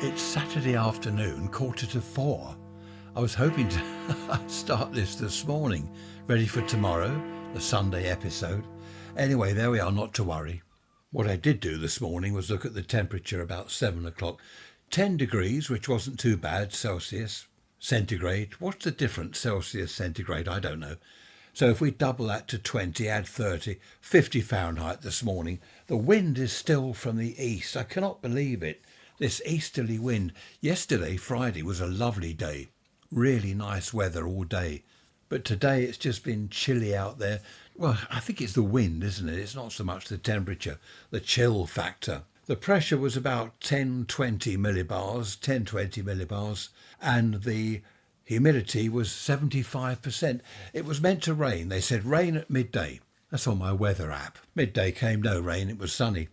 It's Saturday afternoon, 4:45. I was hoping to start this morning, ready for tomorrow, the Sunday episode. Anyway, there we are, not to worry. What I did do this morning was look at the temperature about 7 o'clock. 10 degrees, which wasn't too bad, Celsius. Centigrade, what's the difference, Celsius, centigrade? I don't know. So if we double that to 20, add 30, 50 Fahrenheit this morning. The wind is still from the east. I cannot believe it. This easterly wind. Yesterday, Friday, was a lovely day. Really nice weather all day. But today it's just been chilly out there. Well, I think it's the wind, isn't it? It's not so much the temperature, the chill factor. The pressure was about 10-20 millibars, and the humidity was 75%. It was meant to rain. They said rain at midday. That's on my weather app. Midday came, no rain, it was sunny.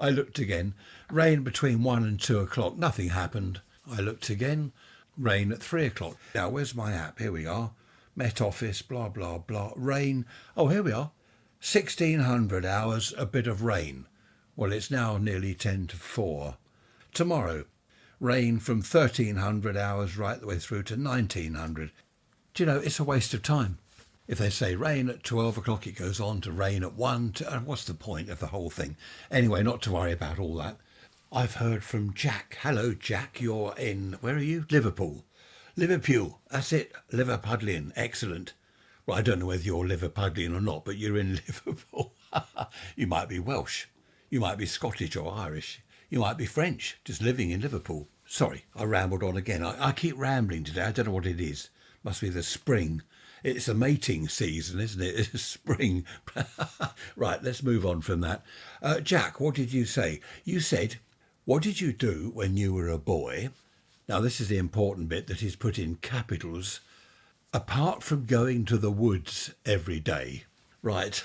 I looked again. Rain between 1 and 2 o'clock. Nothing happened. I looked again. Rain at 3 o'clock. Now, where's my app? Here we are. Met Office, blah, blah, blah. Rain. Oh, here we are. 1600 hours, a bit of rain. Well, it's now nearly 10 to 4. Tomorrow, rain from 1300 hours right the way through to 1900. Do you know, it's a waste of time. If they say rain at 12 o'clock, it goes on to rain at 1. What's the point of the whole thing? Anyway, not to worry about all that. I've heard from Jack. Hello, Jack. You're in, where are you? Liverpool. Liverpool. That's it. Liverpudlian. Excellent. Well, I don't know whether you're Liverpudlian or not, but you're in Liverpool. You might be Welsh. You might be Scottish or Irish. You might be French, just living in Liverpool. Sorry, I rambled on again. I keep rambling today. I don't know what it is. Must be the spring. It's a mating season, isn't it? It's spring. Right, let's move on from that. Jack, what did you say? You said, what did you do when you were a boy? Now, this is the important bit that is put in capitals. Apart from going to the woods every day. Right,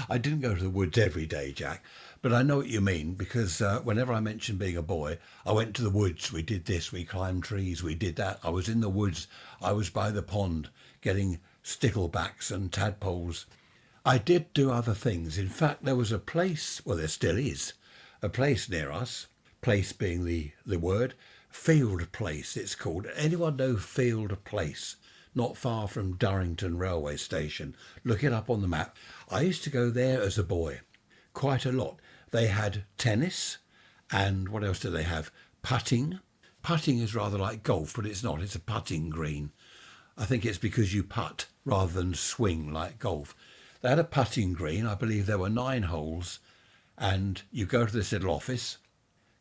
I didn't go to the woods every day, Jack, but I know what you mean, because whenever I mention being a boy, I went to the woods, we did this, we climbed trees, we did that. I was in the woods, I was by the pond getting sticklebacks and tadpoles. I did do other things. In fact, there was a place, well, there still is, a place near us, place being the word, Field Place it's called. Anyone know Field Place? Not far from Durrington railway station. Look it up on the map. I used to go there as a boy, quite a lot. They had tennis, and what else do they have? Putting. Putting is rather like golf, but it's not. It's a putting green. I think it's because you putt rather than swing like golf. They had a putting green. I believe there were 9 holes, and you go to this little office,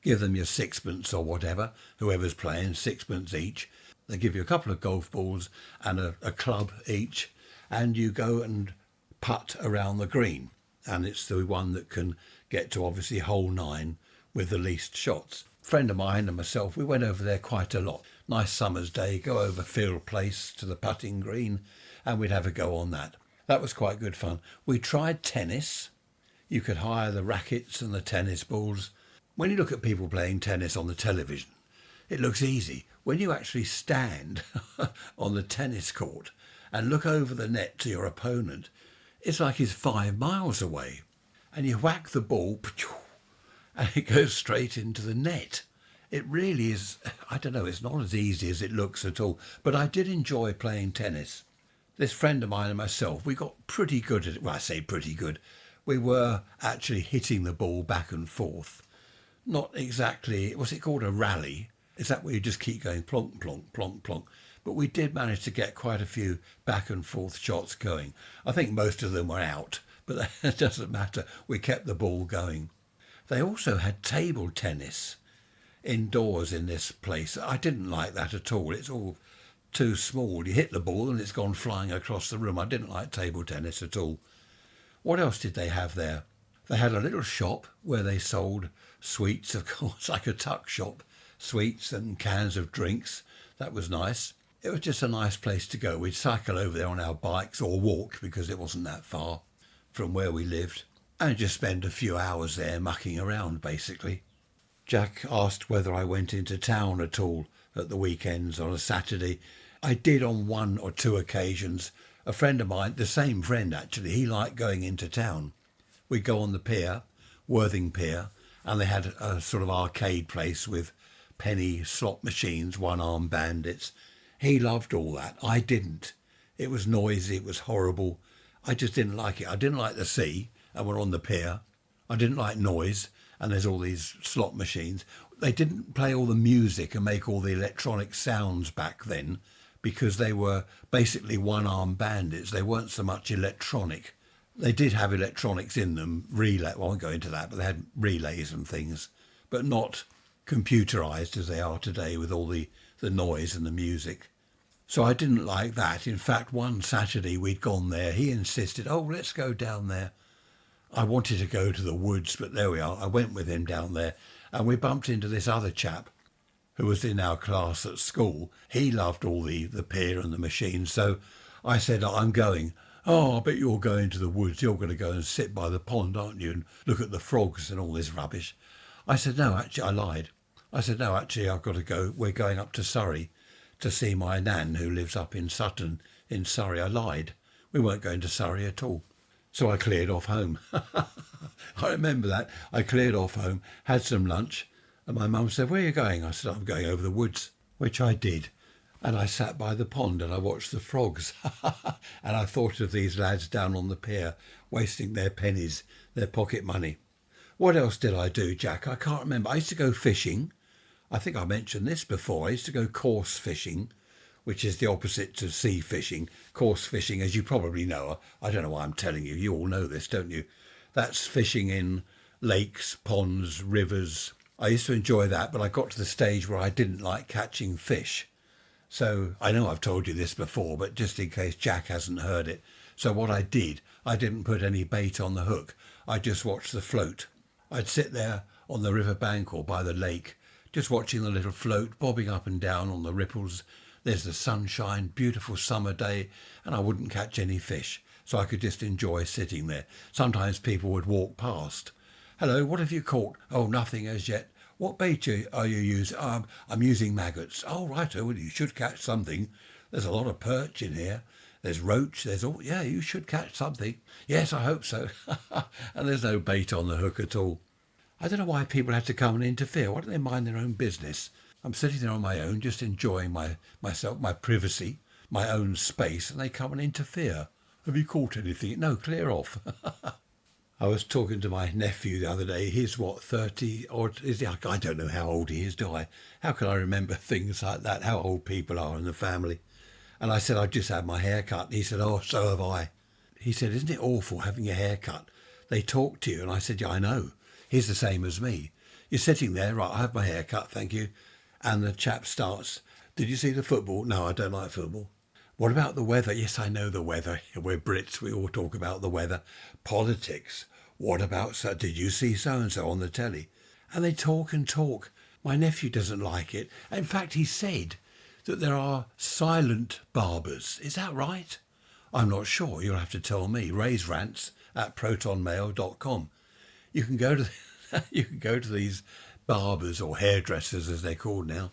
give them your sixpence or whatever, whoever's playing, sixpence each. They give you a couple of golf balls and a club each, and you go and putt around the green. And it's the one that can get to obviously hole 9 with the least shots. A friend of mine and myself, we went over there quite a lot. Nice summer's day, go over Field Place to the putting green, and we'd have a go on that. That was quite good fun. We tried tennis. You could hire the rackets and the tennis balls. When you look at people playing tennis on the television, it looks easy. When you actually stand on the tennis court and look over the net to your opponent, it's like he's 5 miles away. And you whack the ball, and it goes straight into the net. It really is, I don't know, it's not as easy as it looks at all. But I did enjoy playing tennis. This friend of mine and myself, we got pretty good at it. Well, I say pretty good. We were actually hitting the ball back and forth. Not exactly, what's it called, a rally? Is that where you just keep going plonk, plonk, plonk, plonk? But we did manage to get quite a few back and forth shots going. I think most of them were out, but that doesn't matter. We kept the ball going. They also had table tennis indoors in this place. I didn't like that at all. It's all too small. You hit the ball and it's gone flying across the room. I didn't like table tennis at all. What else did they have there? They had a little shop where they sold sweets, of course, like a tuck shop. Sweets and cans of drinks. That was nice. It was just a nice place to go. We'd cycle over there on our bikes or walk because it wasn't that far from where we lived and just spend a few hours there mucking around basically. Jack asked whether I went into town at all at the weekends on a Saturday. I did on 1 or 2 occasions. A friend of mine, the same friend actually, he liked going into town. We'd go on the pier, Worthing Pier, and they had a sort of arcade place with penny slot machines, one-armed bandits. He loved all that. I didn't. It was noisy, it was horrible. I just didn't like it. I didn't like the sea, and we're on the pier. I didn't like noise, and there's all these slot machines. They didn't play all the music and make all the electronic sounds back then because they were basically one-armed bandits. They weren't so much electronic. They did have electronics in them, relay. Well, I won't go into that, but they had relays and things, but not computerised as they are today with all the noise and the music. So I didn't like that. In fact, one Saturday we'd gone there. He insisted, oh, let's go down there. I wanted to go to the woods, but there we are. I went with him down there, and we bumped into this other chap who was in our class at school. He loved all the pier and the machines. So I said, I'm going. Oh, I bet you're going to the woods. You're going to go and sit by the pond, aren't you, and look at the frogs and all this rubbish. I said, no, actually, I lied. I said, no, actually, I've got to go. We're going up to Surrey to see my nan who lives up in Sutton in Surrey. I lied. We weren't going to Surrey at all. So I cleared off home. I remember that. I cleared off home, had some lunch, and my mum said, where are you going? I said, I'm going over the woods, which I did. And I sat by the pond and I watched the frogs. And I thought of these lads down on the pier, wasting their pennies, their pocket money. What else did I do, Jack? I can't remember. I used to go fishing. I think I mentioned this before. I used to go coarse fishing, which is the opposite to sea fishing. Coarse fishing, as you probably know, I don't know why I'm telling you. You all know this, don't you? That's fishing in lakes, ponds, rivers. I used to enjoy that, but I got to the stage where I didn't like catching fish. So I know I've told you this before, but just in case Jack hasn't heard it. So what I did, I didn't put any bait on the hook. I just watched the float. I'd sit there on the riverbank or by the lake, just watching the little float bobbing up and down on the ripples. There's the sunshine, beautiful summer day, and I wouldn't catch any fish. So I could just enjoy sitting there. Sometimes people would walk past. Hello, what have you caught? Oh, nothing as yet. What bait are you using? I'm using maggots. Oh, right. Oh, well, you should catch something. There's a lot of perch in here. There's roach. There's all. Yeah, you should catch something. Yes, I hope so. And there's no bait on the hook at all. I don't know why people had to come and interfere. Why don't they mind their own business? I'm sitting there on my own, just enjoying myself, my privacy, my own space, and they come and interfere. Have you caught anything? No, clear off. I was talking to my nephew the other day. He's 30 or is he? I don't know how old he is, do I? How can I remember things like that? How old people are in the family? And I said, I just had my hair cut. And he said, oh, so have I. He said, isn't it awful having your hair cut? They talk to you. And I said, yeah, I know. He's the same as me. You're sitting there, right, I have my hair cut, thank you. And the chap starts, did you see the football? No, I don't like football. What about the weather? Yes, I know the weather. We're Brits. We all talk about the weather. Politics. What about, did you see so-and-so on the telly? And they talk and talk. My nephew doesn't like it. In fact, he said that there are silent barbers. Is that right? I'm not sure. You'll have to tell me. Raise rants at protonmail.com. You can go to these barbers or hairdressers, as they're called now,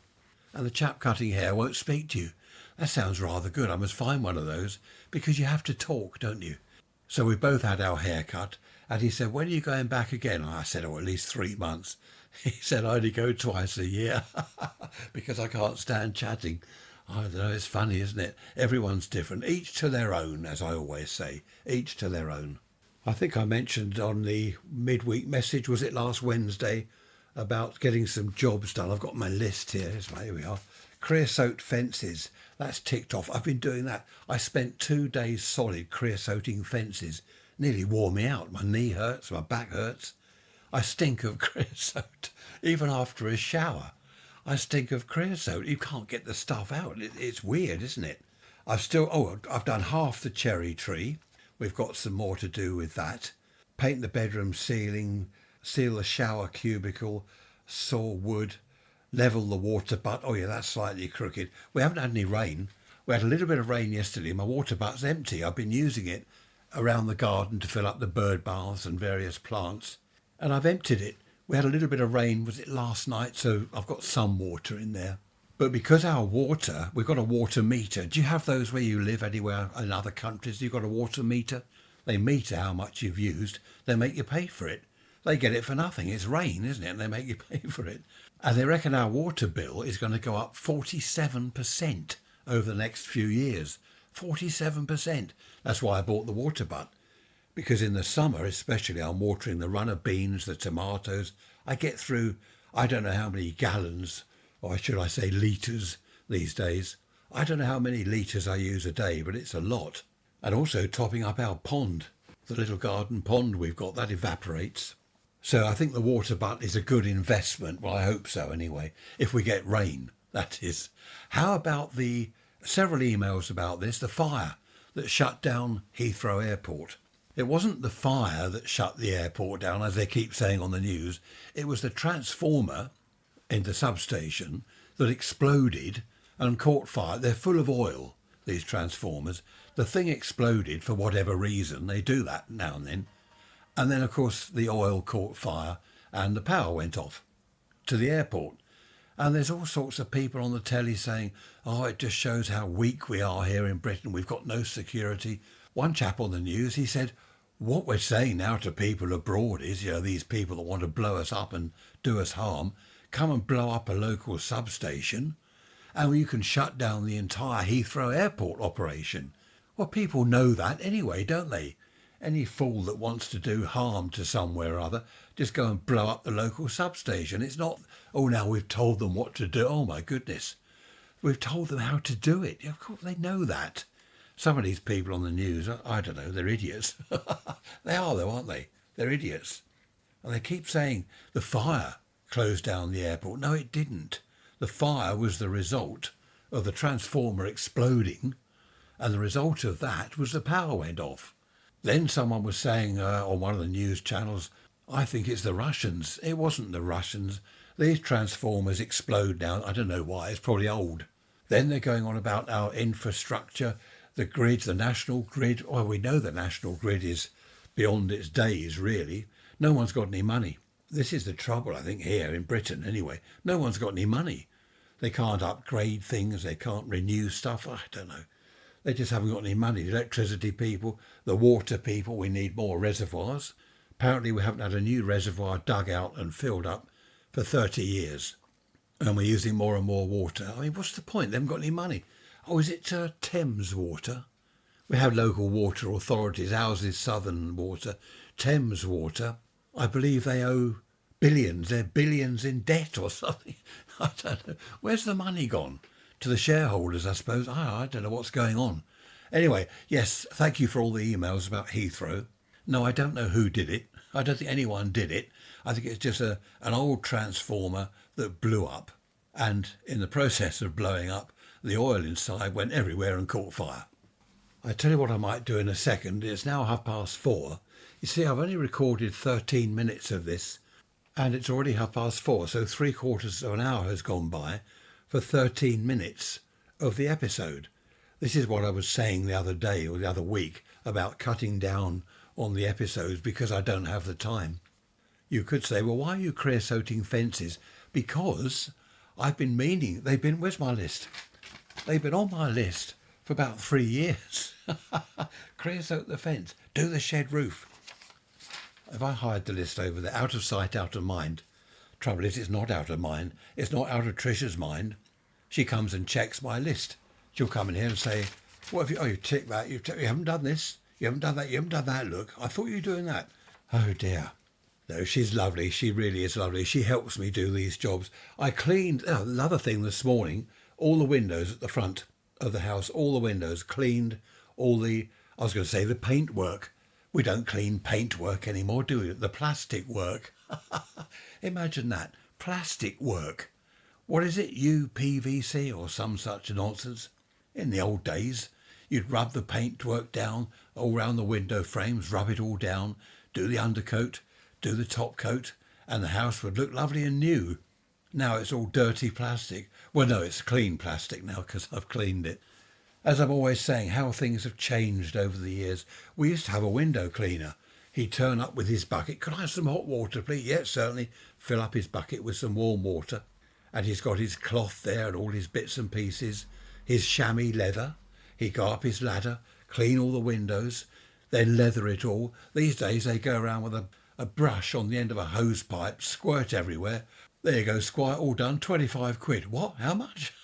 and the chap cutting hair won't speak to you. That sounds rather good. I must find one of those, because you have to talk, don't you? So we both had our hair cut, and he said, when are you going back again? I said, oh, at least 3 months. He said, I only go twice a year because I can't stand chatting. I don't know, it's funny, isn't it? Everyone's different. Each to their own, as I always say. Each to their own. I think I mentioned on the midweek message, was it last Wednesday, about getting some jobs done. I've got my list here. Here we are. Creosote fences. That's ticked off. I've been doing that. I spent 2 days solid creosoting fences. Nearly wore me out. My knee hurts. My back hurts. I stink of creosote. Even after a shower, I stink of creosote. You can't get the stuff out. It's weird, isn't it? I've done half the cherry tree. We've got some more to do with that. Paint the bedroom ceiling, seal the shower cubicle, saw wood, level the water butt. Oh yeah, that's slightly crooked. We haven't had any rain. We had a little bit of rain yesterday. My water butt's empty. I've been using it around the garden to fill up the bird baths and various plants. And I've emptied it. We had a little bit of rain, was it last night? So I've got some water in there. But because our water, we've got a water meter. Do you have those where you live anywhere in other countries? You've got a water meter? They meter how much you've used. They make you pay for it. They get it for nothing. It's rain, isn't it? And they make you pay for it. And they reckon our water bill is going to go up 47% over the next few years. 47%. That's why I bought the water butt. Because in the summer, especially, I'm watering the runner beans, the tomatoes. I get through, I don't know how many gallons, or should I say litres these days. I don't know how many litres I use a day, but it's a lot. And also topping up our pond, the little garden pond we've got, that evaporates. So I think the water butt is a good investment. Well, I hope so anyway, if we get rain, that is. How about the several emails about this, the fire that shut down Heathrow Airport? It wasn't the fire that shut the airport down, as they keep saying on the news. It was the transformer in the substation that exploded and caught fire. They're full of oil, these transformers. The thing exploded for whatever reason. They do that now and then. And then, of course, the oil caught fire and the power went off to the airport. And there's all sorts of people on the telly saying, oh, it just shows how weak we are here in Britain. We've got no security. One chap on the news, he said, what we're saying now to people abroad is, these people that want to blow us up and do us harm, come and blow up a local substation and you can shut down the entire Heathrow Airport operation. Well, people know that anyway, don't they? Any fool that wants to do harm to somewhere or other, just go and blow up the local substation. It's not, oh, now we've told them what to do. Oh, my goodness. We've told them how to do it. Of course, they know that. Some of these people on the news, I don't know, they're idiots. They are, though, aren't they? They're idiots. And they keep saying the fire closed down the airport. No, it didn't. The fire was the result of the transformer exploding, and the result of that was the power went off. Then someone was saying on one of the news channels, I think it's the Russians. It wasn't the Russians. These transformers explode now. I don't know why. It's probably old. Then they're going on about our infrastructure, the grid, the national grid. Well, we know the national grid is beyond its days, really. No one's got any money. This is the trouble, I think, here in Britain anyway. No one's got any money. They can't upgrade things. They can't renew stuff. I don't know. They just haven't got any money. The electricity people, the water people, we need more reservoirs. Apparently we haven't had a new reservoir dug out and filled up for 30 years. And we're using more and more water. I mean, what's the point? They haven't got any money. Oh, is it Thames Water? We have local water authorities. Ours is Southern Water. Thames Water, I believe they owe billions. They're billions in debt or something. I don't know. Where's the money gone? To the shareholders, I suppose. I don't know what's going on. Anyway, yes, thank you for all the emails about Heathrow. No, I don't know who did it. I don't think anyone did it. I think it's just an old transformer that blew up. And in the process of blowing up, the oil inside went everywhere and caught fire. I tell you what I might do in a second. It's now 4:30. You see, I've only recorded 13 minutes of this, and it's already 4:30, so 3/4 of an hour has gone by for 13 minutes of the episode. This is what I was saying the other day or the other week about cutting down on the episodes because I don't have the time. You could say, well, why are you creosoting fences? Because I've been meaning, where's my list? They've been on my list for about 3 years. Creosote the fence, do the shed roof. If I hide the list over there, out of sight, out of mind. Trouble is, it's not out of mind. It's not out of Trisha's mind. She comes and checks my list. She'll come in here and say, what have you, you ticked that, you haven't done this, you haven't done that, you haven't done that, look. I thought you were doing that. Oh dear. No, she's lovely. She really is lovely. She helps me do these jobs. I cleaned, another thing this morning, all the windows at the front of the house, all the windows, cleaned all the, I was going to say the paint work. We don't clean paint work anymore, do we? The plastic work. Imagine that. Plastic work. What is it? UPVC or some such nonsense? In the old days, you'd rub the paintwork down all round the window frames, rub it all down, do the undercoat, do the top coat, and the house would look lovely and new. Now it's all dirty plastic. Well, no, it's clean plastic now because I've cleaned it. As I'm always saying, how things have changed over the years. We used to have a window cleaner. He'd turn up with his bucket. Could I have some hot water, please? Yes, certainly. Fill up his bucket with some warm water. And he's got his cloth there and all his bits and pieces, his chamois leather. He'd go up his ladder, clean all the windows, then leather it all. These days they go around with a brush on the end of a hose pipe, squirt everywhere, There you go, Squire, all done, 25 quid. What? How much?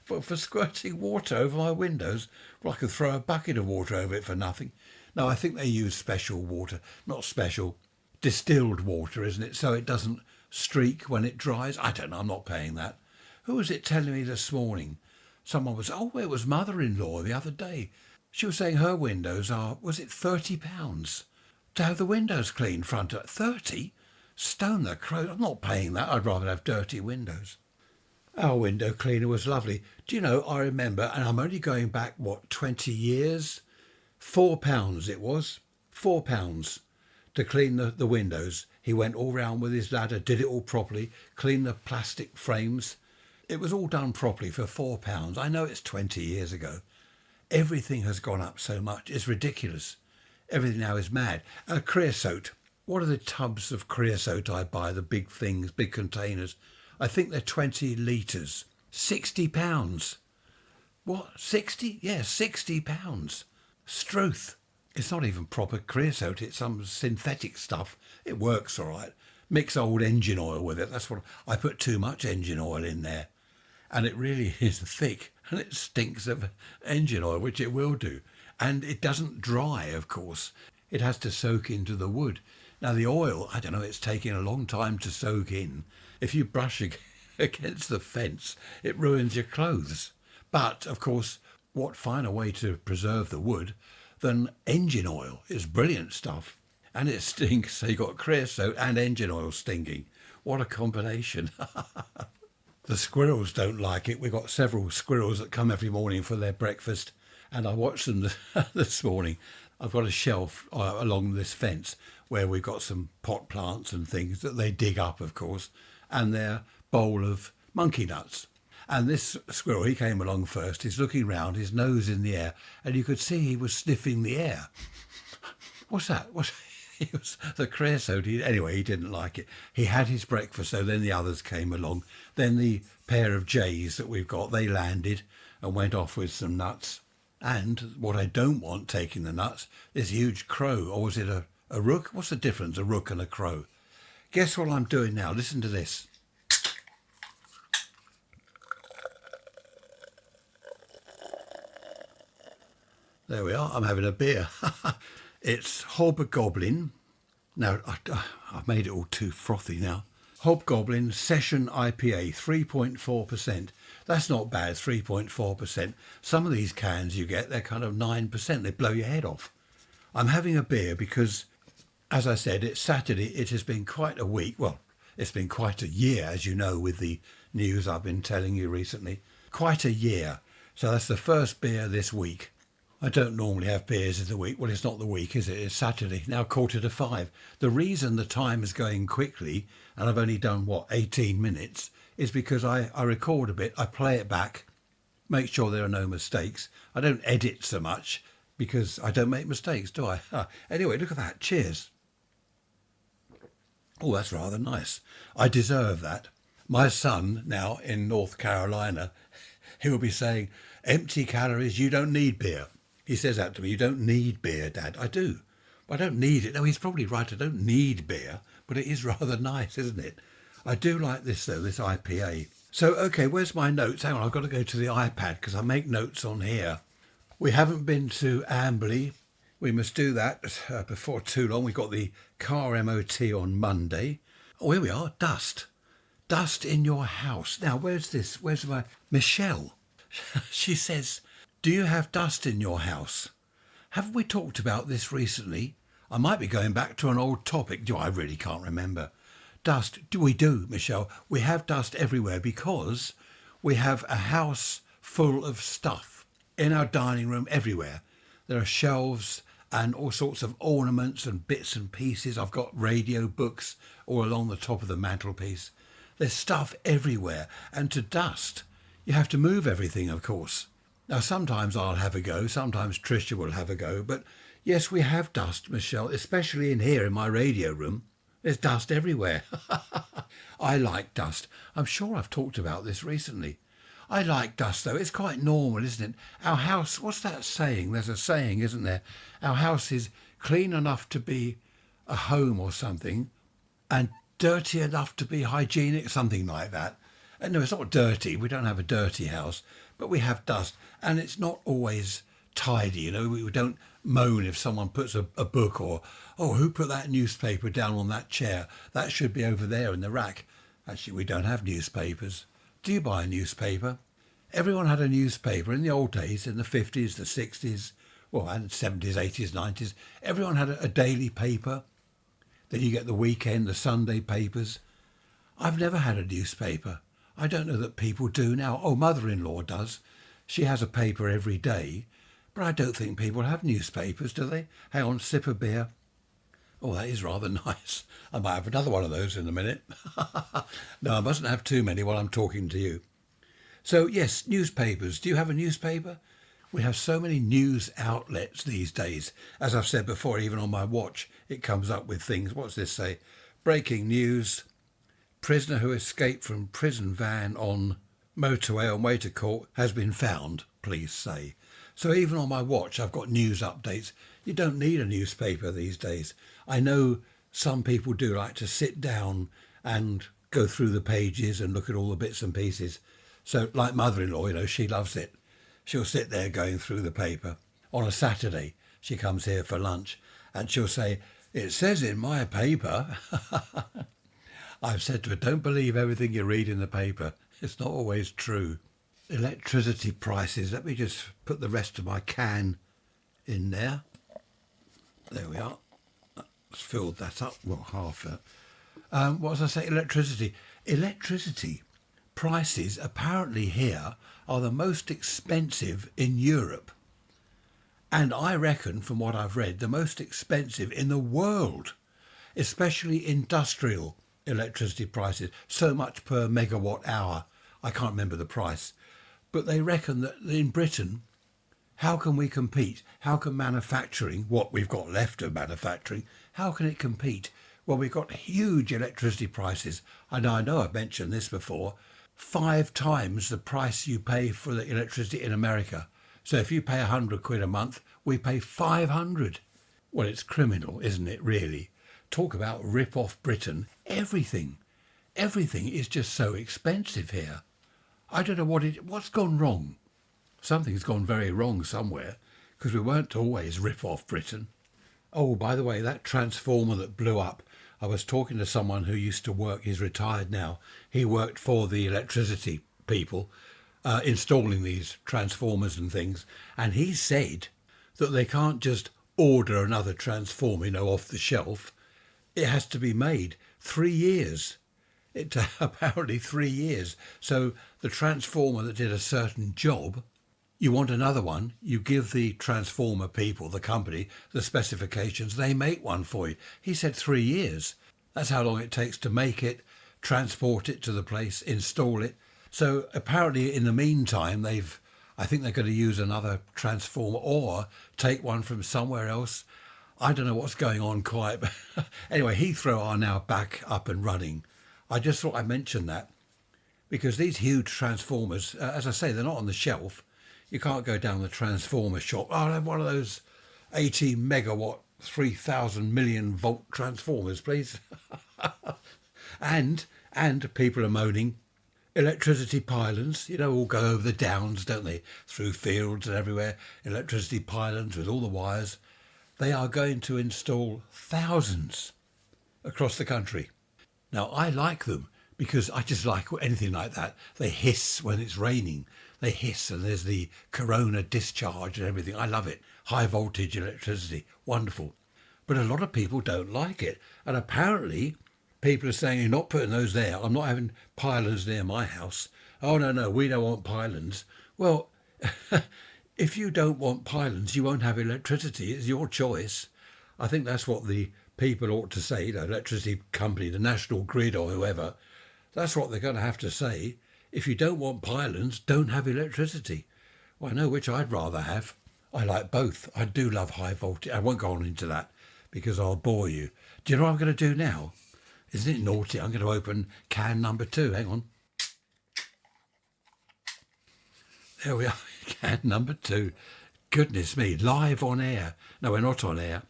for squirting water over my windows? Well, I could throw a bucket of water over it for nothing. No, I think they use special water, not special, distilled water, isn't it? So it doesn't streak when it dries. I don't know, I'm not paying that. Who was it telling me this morning? Someone was, it was mother-in-law the other day. She was saying her windows are, was it £30 to have the windows cleaned front of 30? Stone the crow, I'm not paying that. I'd rather have dirty windows. Our window cleaner was lovely. Do you know, I remember, and I'm only going back, 20 years? £4 it was. £4 to clean the windows. He went all round with his ladder, did it all properly, cleaned the plastic frames. It was all done properly for £4. I know it's 20 years ago. Everything has gone up so much. It's ridiculous. Everything now is mad. Creosote. What are the tubs of creosote I buy, the big things, big containers? I think they're 20 litres. £60. What? 60? Yeah, £60. Struth. It's not even proper creosote. It's some synthetic stuff. It works all right. Mix old engine oil with it. That's what I put too much engine oil in there. And it really is thick. And it stinks of engine oil, which it will do. And it doesn't dry, of course. It has to soak into the wood. Now, the oil, I don't know, it's taking a long time to soak in. If you brush against the fence, it ruins your clothes. But, of course, what finer way to preserve the wood than engine oil? It's brilliant stuff. And it stinks, so you've got creosote and engine oil stinking. What a combination. The squirrels don't like it. We've got several squirrels that come every morning for their breakfast. And I watched them this morning. I've got a shelf along this fence where we've got some pot plants and things that they dig up, of course, and their bowl of monkey nuts. And this squirrel, he came along first. He's looking round, his nose in the air, and you could see he was sniffing the air. What's that? It was the creosote. Anyway, he didn't like it. He had his breakfast, so then the others came along. Then the pair of jays that we've got, they landed and went off with some nuts. And what I don't want taking the nuts, this huge crow, or was it a rook? What's the difference, a rook and a crow? Guess what I'm doing now? Listen to this. There we are. I'm having a beer. It's Hobgoblin. Now, I've made it all too frothy now. Hobgoblin Session IPA, 3.4%. That's not bad, 3.4%. Some of these cans you get, they're kind of 9%. They blow your head off. I'm having a beer because, as I said, it's Saturday. It has been quite a week. Well, it's been quite a year, as you know, with the news I've been telling you recently. Quite a year. So that's the first beer this week. I don't normally have beers in the week. Well, it's not the week, is it? It's Saturday, now 5:15. The reason the time is going quickly, and I've only done, 18 minutes, is because I record a bit, I play it back, make sure there are no mistakes. I don't edit so much because I don't make mistakes, do I? Anyway, look at that. Cheers. Oh, that's rather nice. I deserve that. My son, now in North Carolina, he'll be saying, empty calories, you don't need beer. He says that to me, you don't need beer, Dad. I do. I don't need it. No, he's probably right. I don't need beer, but it is rather nice, isn't it? I do like this, though, this IPA. So, OK, where's my notes? Hang on, I've got to go to the iPad because I make notes on here. We haven't been to Amberley. We must do that before too long. We've got the car MOT on Monday. Oh, here we are. Dust. Dust in your house. Now, where's this? Where's my... Michelle. She says... Do you have dust in your house? Haven't we talked about this recently? I might be going back to an old topic. I really can't remember. Dust. We do, Michelle. We have dust everywhere because we have a house full of stuff in our dining room everywhere. There are shelves and all sorts of ornaments and bits and pieces. I've got radio books all along the top of the mantelpiece. There's stuff everywhere. And to dust, you have to move everything, of course. Now, sometimes I'll have a go, sometimes Tricia will have a go, but yes, we have dust, Michelle, especially in here in my radio room. There's dust everywhere. I like dust. I'm sure I've talked about this recently. I like dust, though. It's quite normal, isn't it? Our house, what's that saying? There's a saying, isn't there? Our house is clean enough to be a home or something, and dirty enough to be hygienic, something like that. And no, it's not dirty. We don't have a dirty house, but we have dust, and it's not always tidy. You know, we don't moan if someone puts a book or, oh, who put that newspaper down on that chair? That should be over there in the rack. Actually, we don't have newspapers. Do you buy a newspaper? Everyone had a newspaper in the old days, in the 50s, the 60s, well, and 70s, 80s, 90s. Everyone had a daily paper. Then you get the weekend, the Sunday papers. I've never had a newspaper. I don't know that people do now. Oh, mother-in-law does. She has a paper every day. But I don't think people have newspapers, do they? Hang on, sip a beer. Oh, that is rather nice. I might have another one of those in a minute. No, I mustn't have too many while I'm talking to you. So, yes, newspapers. Do you have a newspaper? We have so many news outlets these days. As I've said before, even on my watch, it comes up with things. What's this say? Breaking news. Prisoner who escaped from prison van on motorway on way to court has been found, police say. So even on my watch, I've got news updates. You don't need a newspaper these days. I know some people do like to sit down and go through the pages and look at all the bits and pieces. So like mother-in-law, you know, she loves it. She'll sit there going through the paper. On a Saturday, she comes here for lunch and she'll say, it says in my paper. I've said to her, don't believe everything you read in the paper. It's not always true. Electricity prices. Let me just put the rest of my can in there. There we are. Let's fill that up. Well, half it. What was I saying? Electricity. Electricity prices apparently here are the most expensive in Europe. And I reckon, from what I've read, the most expensive in the world, especially industrial electricity prices. So much per megawatt hour. I can't remember the price. But they reckon that in Britain, how can we compete? How can manufacturing, what we've got left of manufacturing, how can it compete? Well, we've got huge electricity prices. And I know I've mentioned this before, 5 times the price you pay for the electricity in America. So if you pay 100 quid a month, we pay 500. Well, it's criminal, isn't it, really? Talk about rip off Britain. Everything is just so expensive here. I don't know what's gone wrong. Something's gone very wrong somewhere, because we weren't always rip off Britain. Oh, by the way, that transformer that blew up, I was talking to someone who used to work, he's retired now. He worked for the electricity people, installing these transformers and things. And he said that they can't just order another transformer, off the shelf. It has to be made 3 years. It apparently 3 years. So the transformer that did a certain job, you want another one, you give the transformer people, the company, the specifications, they make one for you. He said 3 years. That's how long it takes to make it, transport it to the place, install it. So apparently in the meantime, I think they're going to use another transformer or take one from somewhere else. I don't know what's going on quite. But anyway, Heathrow are now back up and running. I just thought I'd mention that because these huge transformers, as I say, they're not on the shelf. You can't go down the transformer shop. Oh, I'll have one of those 80 megawatt, 3,000 million volt transformers, please. and people are moaning. Electricity pylons, all go over the downs, don't they? Through fields and everywhere. Electricity pylons with all the wires. They are going to install thousands across the country. Now, I like them because I just like anything like that. They hiss when it's raining. They hiss and there's the corona discharge and everything. I love it. High voltage electricity. Wonderful. But a lot of people don't like it. And apparently people are saying, you're not putting those there. I'm not having pylons near my house. Oh, no, we don't want pylons. Well, if you don't want pylons, you won't have electricity. It's your choice. I think that's what the people ought to say, the electricity company, the National Grid or whoever. That's what they're going to have to say. If you don't want pylons, don't have electricity. Well, I know which I'd rather have. I like both. I do love high voltage. I won't go on into that because I'll bore you. Do you know what I'm going to do now? Isn't it naughty? I'm going to open can number 2. Hang on. There we are. Can number 2. Goodness me. Live on air. No, we're not on air.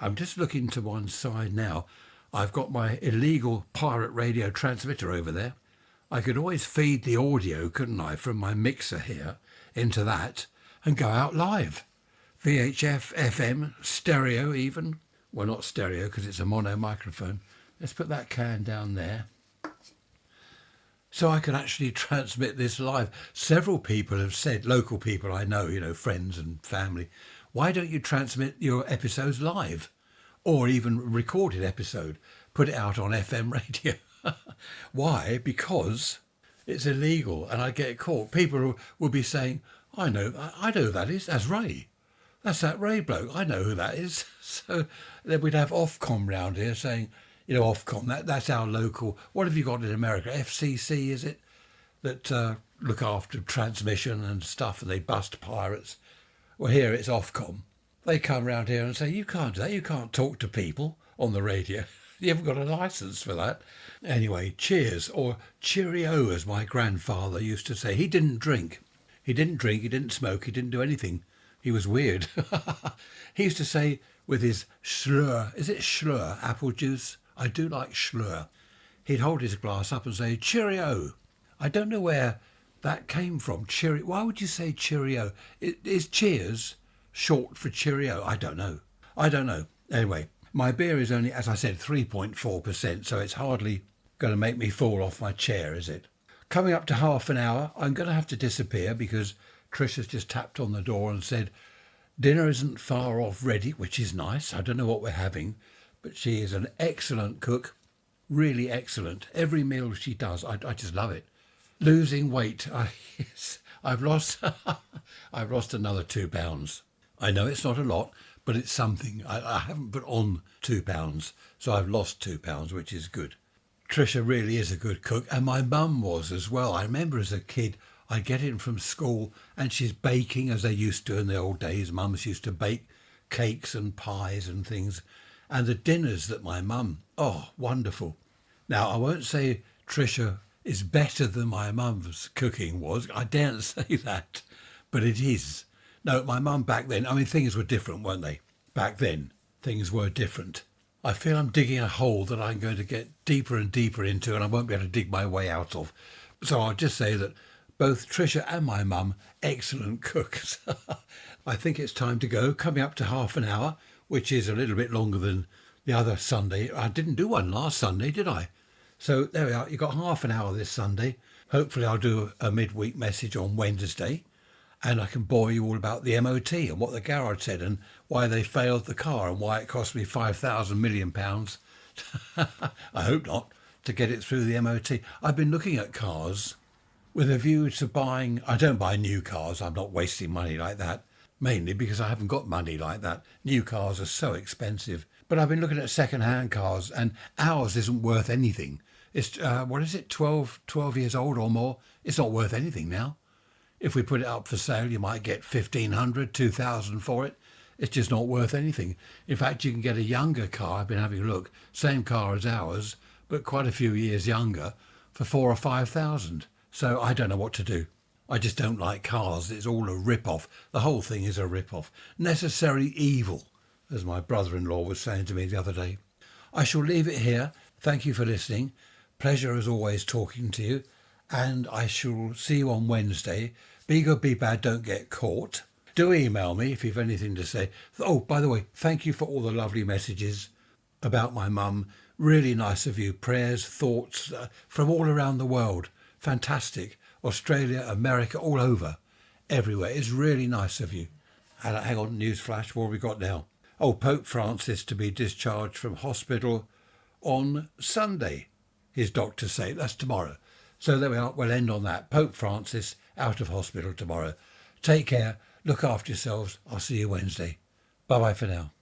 I'm just looking to one side now. I've got my illegal pirate radio transmitter over there. I could always feed the audio, couldn't I, from my mixer here into that and go out live. VHF, FM, stereo even. Well, not stereo because it's a mono microphone. Let's put that can down there. So I can actually transmit this live. Several people have said, local people I know, friends and family, why don't you transmit your episodes live? Or even recorded episode, put it out on FM radio. Why? Because it's illegal and I get caught. People will be saying, I know who that is. That's Ray. That's that Ray bloke. I know who that is. So then we'd have Ofcom round here saying, Ofcom, that's our local. What have you got in America? FCC, is it? That look after transmission and stuff and they bust pirates. Well, here it's Ofcom. They come round here and say, you can't do that. You can't talk to people on the radio. You haven't got a licence for that. Anyway, cheers, or cheerio, as my grandfather used to say. He didn't drink. He didn't smoke, he didn't do anything. He was weird. He used to say with his schlur, is it schlur, apple juice? I do like schlur. He'd hold his glass up and say, cheerio. I don't know where that came from. Cheerio. Why would you say cheerio? Is cheers short for cheerio? I don't know. Anyway, my beer is only, as I said, 3.4%, so it's hardly going to make me fall off my chair, is it? Coming up to half an hour, I'm going to have to disappear because Trish has just tapped on the door and said, dinner isn't far off ready, which is nice. I don't know what we're having, but she is an excellent cook, really excellent. Every meal she does, I just love it. Losing weight, I've lost another 2 pounds. I know it's not a lot, but it's something. I haven't put on 2 pounds, so I've lost 2 pounds, which is good. Trisha really is a good cook, and my mum was as well. I remember as a kid, I'd get in from school and she's baking as they used to in the old days. Mums used to bake cakes and pies and things. And the dinners that my mum, wonderful. Now, I won't say Trisha is better than my mum's cooking was. I daren't say that, but it is. No, my mum back then, things were different, weren't they? Back then, things were different. I feel I'm digging a hole that I'm going to get deeper and deeper into and I won't be able to dig my way out of. So I'll just say that both Trisha and my mum, excellent cooks. I think it's time to go, coming up to half an hour, which is a little bit longer than the other Sunday. I didn't do one last Sunday, did I? So there we are. You've got half an hour this Sunday. Hopefully I'll do a midweek message on Wednesday and I can bore you all about the MOT and what the garage said and why they failed the car and why it cost me £5,000 million. I hope not, to get it through the MOT. I've been looking at cars with a view to buying. I don't buy new cars. I'm not wasting money like that, mainly because I haven't got money like that. New cars are so expensive. But I've been looking at second-hand cars and ours isn't worth anything. It's, 12 years old or more? It's not worth anything now. If we put it up for sale, you might get 1,500, 2,000 for it. It's just not worth anything. In fact, you can get a younger car. I've been having a look. Same car as ours, but quite a few years younger for 4,000 or 5,000. So I don't know what to do. I just don't like cars. It's all a rip-off. The whole thing is a rip-off. Necessary evil, as my brother-in-law was saying to me the other day. I shall leave it here. Thank you for listening. Pleasure as always talking to you. And I shall see you on Wednesday. Be good, be bad, don't get caught. Do email me if you've anything to say. Oh, by the way, thank you for all the lovely messages about my mum. Really nice of you. Prayers, thoughts from all around the world. Fantastic. Australia, America, all over. Everywhere. It's really nice of you. And hang on, newsflash, what have we got now? Oh, Pope Francis to be discharged from hospital on Sunday. His doctors say that's tomorrow. So there we are. We'll end on that. Pope Francis out of hospital tomorrow. Take care. Look after yourselves. I'll see you Wednesday. Bye-bye for now.